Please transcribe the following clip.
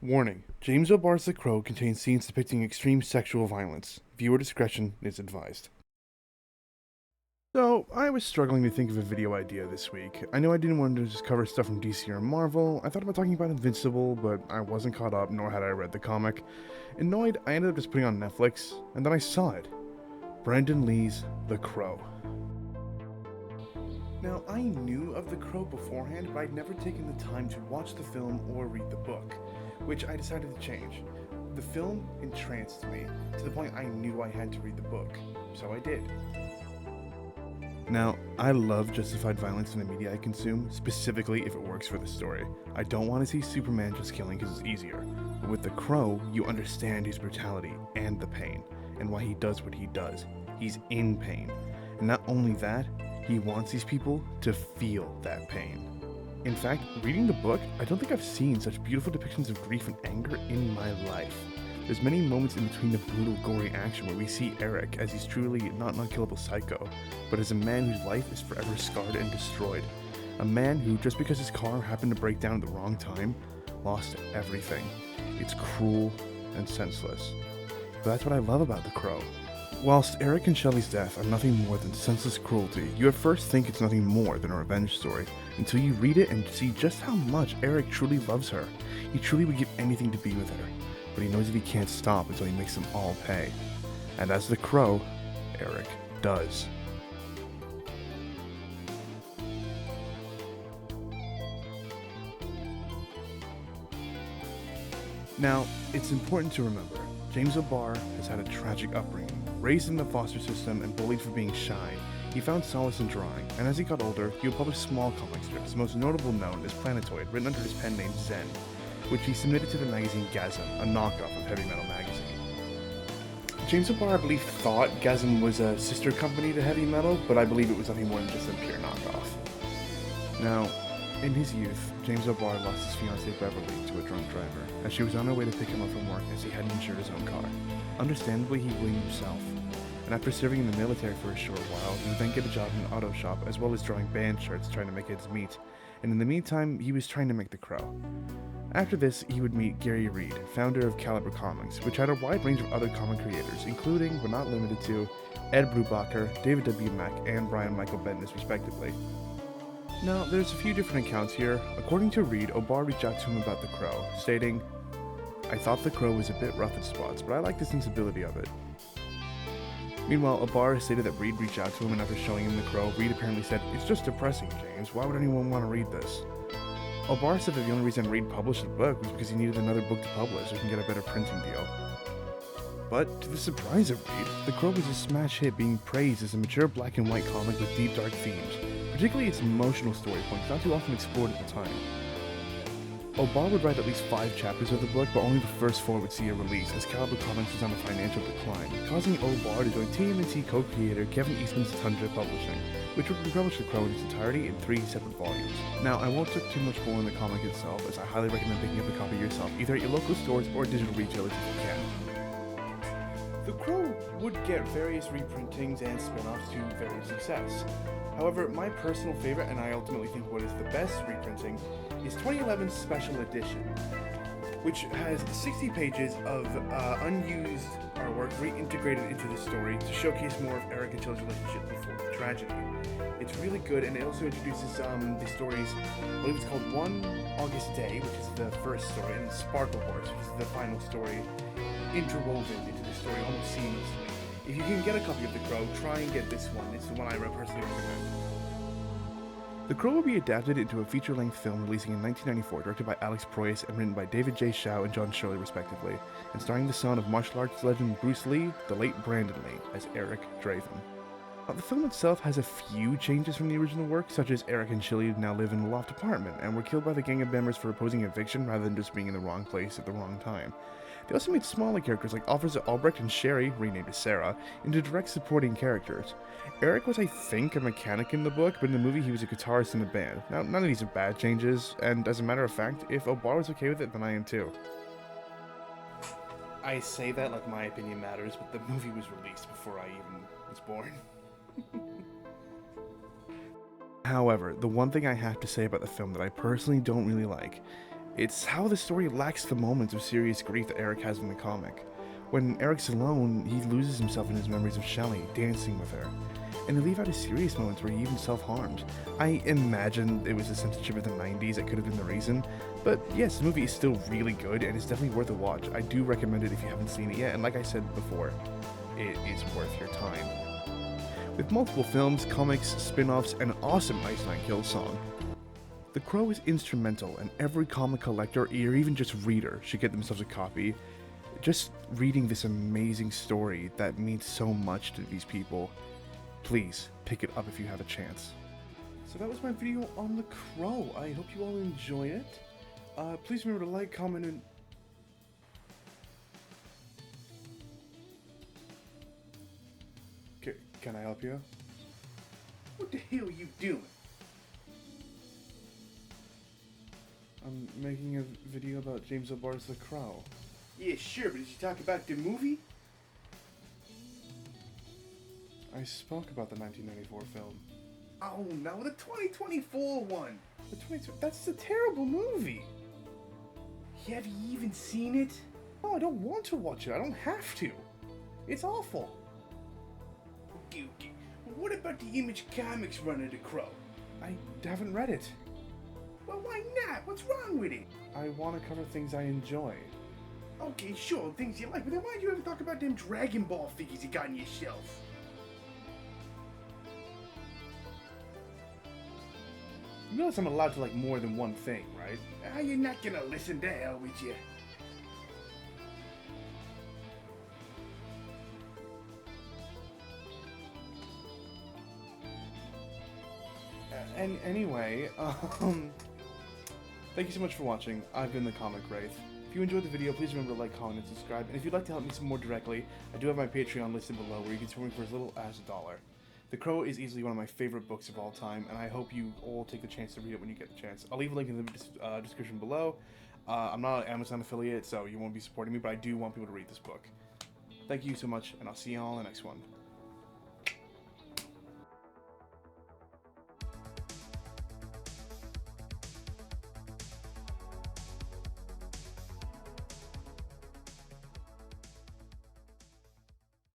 Warning: James O'Barr's The Crow contains scenes depicting extreme sexual violence. Viewer discretion is advised. So, I was struggling to think of a video idea this week. I know I didn't want to just cover stuff from DC or Marvel. I thought about talking about Invincible, but I wasn't caught up, nor had I read the comic. Annoyed, I ended up just putting on Netflix, and then I saw it. Brandon Lee's The Crow. Now, I knew of The Crow beforehand, but I'd never taken the time to watch the film or read the book, which I decided to change. The film entranced me, to the point I knew I had to read the book, so I did. Now, I love justified violence in the media I consume, specifically if it works for the story. I don't want to see Superman just killing because it's easier, but with The Crow, you understand his brutality and the pain, and why he does what he does. He's in pain, and not only that, he wants these people to feel that pain. In fact, reading the book, I don't think I've seen such beautiful depictions of grief and anger in my life. There's many moments in between the brutal, gory action where we see Eric as he's truly not an unkillable psycho, but as a man whose life is forever scarred and destroyed. A man who, just because his car happened to break down at the wrong time, lost everything. It's cruel and senseless. But that's what I love about The Crow. Whilst Eric and Shelley's death are nothing more than senseless cruelty, you at first think it's nothing more than a revenge story, until you read it and see just how much Eric truly loves her. He truly would give anything to be with her, but he knows that he can't stop until he makes them all pay. And as The Crow, Eric does. Now, it's important to remember, James O'Barr has had a tragic upbringing. Raised in the foster system and bullied for being shy, he found solace in drawing, and as he got older, he would publish small comic strips, most notable known as Planetoid, written under his pen name Zen, which he submitted to the magazine Gasm, a knockoff of Heavy Metal magazine. James O'Barr, I believe, thought Gasm was a sister company to Heavy Metal, but I believe it was nothing more than just a pure knockoff. Now, in his youth, James O'Barr lost his fiancée Beverly to a drunk driver, as she was on her way to pick him up from work as he hadn't insured his own car. Understandably, he blamed himself, and after serving in the military for a short while, he would then get a job in an auto shop, as well as drawing band shirts trying to make ends meet, and in the meantime, he was trying to make The Crow. After this, he would meet Gary Reed, founder of Caliber Comics, which had a wide range of other comic creators, including, but not limited to, Ed Brubaker, David W. Mack, and Brian Michael Bendis, respectively. Now, there's a few different accounts here. According to Reed, O'Barr reached out to him about The Crow, stating, "I thought The Crow was a bit rough in spots, but I like the sensibility of it." Meanwhile, O'Barr stated that Reed reached out to him, and after showing him The Crow, Reed apparently said, "It's just depressing, James. Why would anyone want to read this?" O'Barr said that the only reason Reed published the book was because he needed another book to publish so he can get a better printing deal. But, to the surprise of Reed, The Crow was a smash hit, being praised as a mature black and white comic with deep, dark themes, particularly its emotional story points not too often explored at the time. O'Barr would write at least 5 chapters of the book, but only the first 4 would see a release, as Caliber Comics was on a financial decline, causing O'Barr to join TMNT co-creator Kevin Eastman's Tundra Publishing, which would republish The Crow in its entirety in 3 separate volumes. Now, I won't talk too much more on the comic itself, as I highly recommend picking up a copy yourself, either at your local stores or digital retailers if you can. The Crow would get various reprintings and spin-offs to various success. However, my personal favorite, and I ultimately think what is the best reprinting, is 2011's Special Edition, which has 60 pages of unused artwork reintegrated into the story to showcase more of Eric and Chill's relationship before the tragedy. It's really good, and it also introduces the stories. I believe it's called One August Day, which is the first story, and Sparkle Horse, which is the final story, interwoven into the story almost seamlessly. If you can get a copy of The Crow, try and get this one. It's the one I personally recommend. The Crow will be adapted into a feature-length film releasing in 1994, directed by Alex Proyas and written by David J. Shaw and John Shirley, respectively, and starring the son of martial arts legend Bruce Lee, the late Brandon Lee, as Eric Draven. The film itself has a few changes from the original work, such as Eric and Shirley now live in a loft apartment and were killed by the gang of members for opposing eviction rather than just being in the wrong place at the wrong time. They also made smaller characters like Officer Albrecht and Sherry, renamed as Sarah, into direct supporting characters. Eric was, I think, a mechanic in the book, but in the movie he was a guitarist in the band. Now, none of these are bad changes, and as a matter of fact, if O'Barr was okay with it, then I am too. I say that like my opinion matters, but the movie was released before I even was born. However, the one thing I have to say about the film that I personally don't really like It's how the story lacks the moments of serious grief that Eric has in the comic. When Eric's alone, he loses himself in his memories of Shelley, dancing with her. And they leave out his serious moments where he even self-harmed. I imagine it was the censorship of the 90s that could have been the reason, but yes, the movie is still really good and it's definitely worth a watch. I do recommend it if you haven't seen it yet, and like I said before, it is worth your time. With multiple films, comics, spin-offs, and an awesome Ice Nine Kills song, The Crow is instrumental, and every comic collector, or even just reader, should get themselves a copy. Just reading this amazing story that means so much to these people, please pick it up if you have a chance. So that was my video on The Crow. I hope you all enjoy it. Please remember to like, comment, and... Can I help you? What the hell are you doing? I'm making a video about James O'Barr's The Crow. Yeah, sure, but did you talk about the movie? I spoke about the 1994 film. Oh no, the 2024 one! That's a terrible movie! Have you even seen it? No, I don't want to watch it. I don't have to. It's awful. Okay. What about the Image Comics run of The Crow? I haven't read it. Well, why not? What's wrong with it? I want to cover things I enjoy. Okay, sure, things you like, but then why'd you ever talk about them Dragon Ball figures you got on your shelf? You realize I'm allowed to like more than one thing, right? You're not gonna listen to hell with you. Anyway, thank you so much for watching. I've been the Comic Wraith. If you enjoyed the video, please remember to like, comment, and subscribe. And if you'd like to help me some more directly, I do have my Patreon listed below where you can support me for as little as $1. The Crow is easily one of my favorite books of all time, and I hope you all take the chance to read it when you get the chance. I'll leave a link in the description below. I'm not an Amazon affiliate, so you won't be supporting me, but I do want people to read this book. Thank you so much, and I'll see you all in the next one.